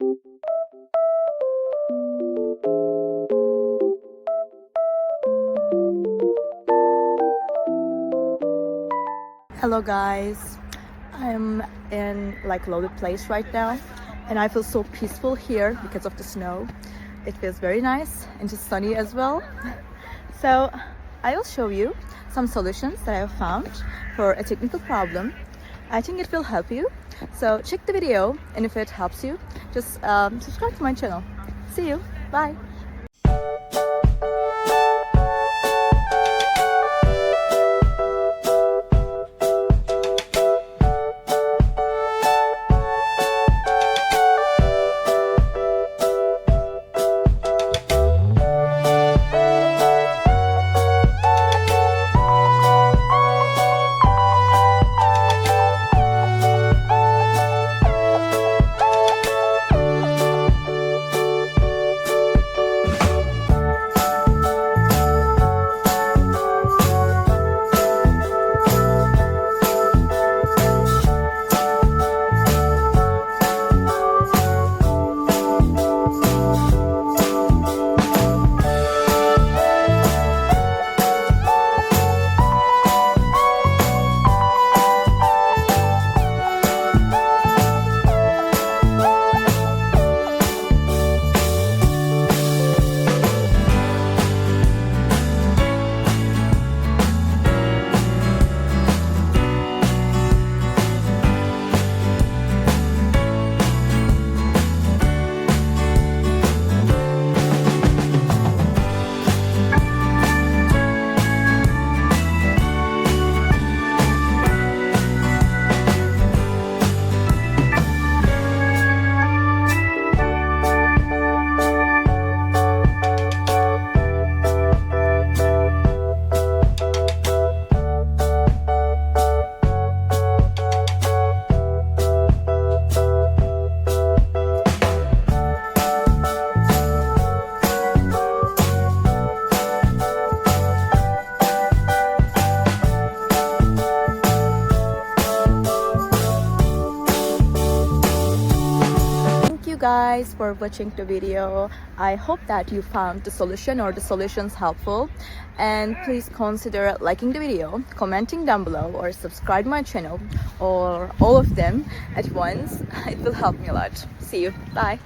Hello guys, I'm in like loaded place right now and I feel so peaceful here because of the snow. It feels very nice and just sunny as well. So I will show you some solutions that I have found for a technical problem. I think it will help you. So check the video, and if it helps you, just subscribe to my channel. See you. Bye. Guys for watching the video. I hope that you found the solution or the solutions helpful, and please consider liking the video, commenting down below, or subscribe my channel, or all of them at once. It will help me a lot. See you. Bye.